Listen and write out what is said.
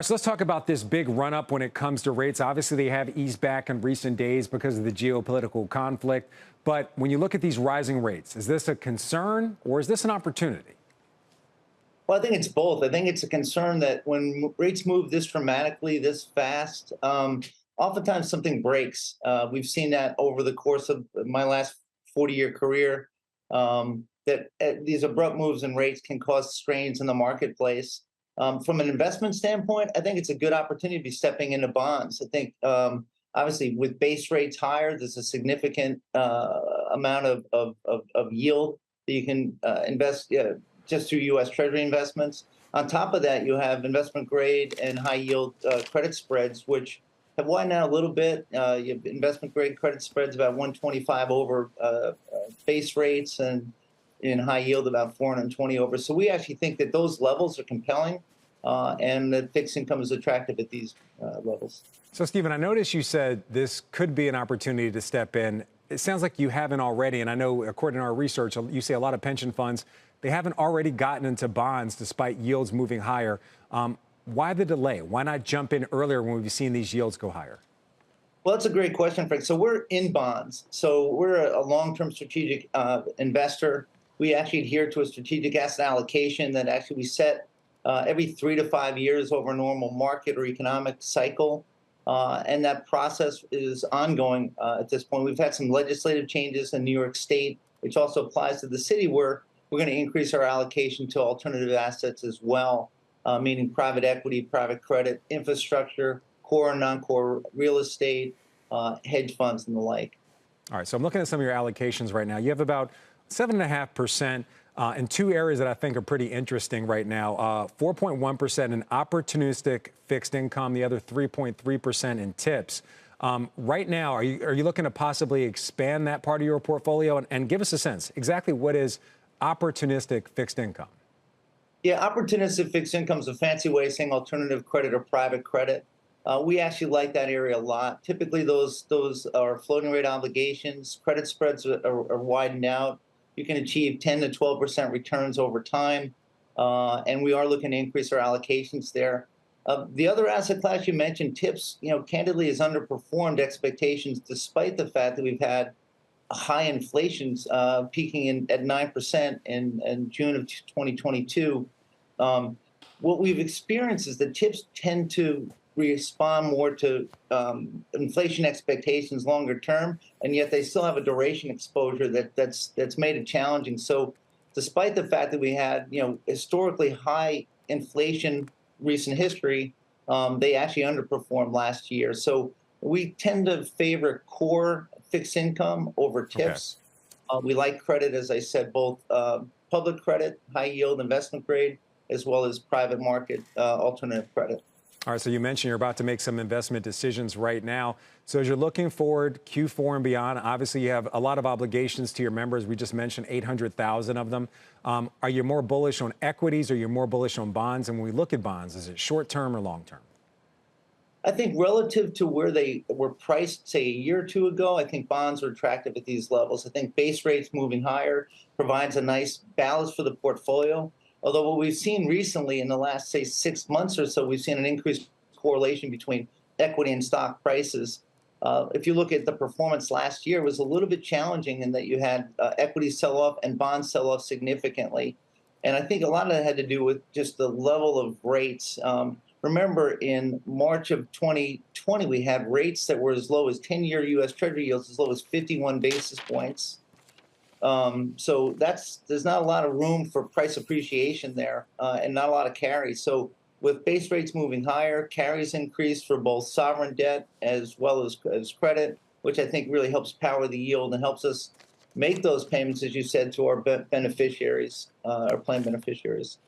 So let's talk about this big run up when it comes to rates. Obviously, they have eased back in recent days because of the geopolitical conflict. But when you look at these rising rates, is this a concern or is this an opportunity? Well, I think it's both. I think it's a concern that when rates move this dramatically, this fast, oftentimes something breaks. We've seen that over the course of my last 40-year career, that these abrupt moves in rates can cause strains in the marketplace. From an investment standpoint, I think it's a good opportunity to be stepping into bonds. I think, obviously, with base rates higher, there's a significant amount of yield that you can invest just through U.S. Treasury investments. On top of that, you have investment grade and high yield credit spreads, which have widened out a little bit. You have investment grade credit spreads about 125 over base rates, and in high yield about 420 over. So we actually think that those levels are compelling, and that fixed income is attractive at these levels. So, Stephen, I noticed you said this could be an opportunity to step in. It sounds like you haven't already, and I know according to our research, you see a lot of pension funds, they haven't already gotten into bonds despite yields moving higher. Why the delay? Why not jump in earlier when we've seen these yields go higher? Well, that's a great question, Frank. So we're in bonds. So we're a long-term strategic investor. We actually adhere to a strategic asset allocation that actually we set every 3 to 5 years over a normal market or economic cycle. And that process is ongoing at this point. We've had some legislative changes in New York State, which also applies to the city, where we're going to increase our allocation to alternative assets as well, meaning private equity, private credit, infrastructure, core and non-core real estate, hedge funds, and the like. All right, so I'm looking at some of your allocations right now. You have about 7.5% in two areas that I think are pretty interesting right now. 4.1% in opportunistic fixed income, the other 3.3% in tips. Right now, are you looking to possibly expand that part of your portfolio? And give us a sense, exactly what is opportunistic fixed income? Yeah, opportunistic fixed income is a fancy way of saying alternative credit or private credit. We actually like that area a lot. Typically, those are floating rate obligations. Credit spreads are widened out. You can achieve 10 to 12% returns over time, and we are looking to increase our allocations there. The other asset class you mentioned, tips, candidly has underperformed expectations, despite the fact that we've had high inflations peaking at 9% in June of 2022. What we've experienced is that tips tend to respond more to inflation expectations longer term, and yet they still have a duration exposure that's made it challenging. So despite the fact that we had historically high inflation recent history, they actually underperformed last year. So we tend to favor core fixed income over tips. Okay. We like credit, as I said, both public credit, high yield investment grade, as well as private market alternative credit. All right, so you mentioned you're about to make some investment decisions right now. So as you're looking forward, Q4 and beyond, obviously you have a lot of obligations to your members. We just mentioned 800,000 of them. Are you more bullish on equities or you're more bullish on bonds? And when we look at bonds, is it short term or long term? I think relative to where they were priced, say, a year or two ago, I think bonds are attractive at these levels. I think base rates moving higher provides a nice balance for the portfolio. Although what we've seen recently in the last, say, 6 months or so, we've seen an increased correlation between equity and stock prices. If you look at the performance last year, it was a little bit challenging in that you had equity sell-off and bonds sell-off significantly. And I think a lot of that had to do with just the level of rates. Remember, in March of 2020, we had rates that were as low as 10-year U.S. Treasury yields as low as 51 basis points. So there's not a lot of room for price appreciation there, and not a lot of carry. So with base rates moving higher, carries increase for both sovereign debt as well as credit, which I think really helps power the yield and helps us make those payments, as you said, to our beneficiaries, our plan beneficiaries.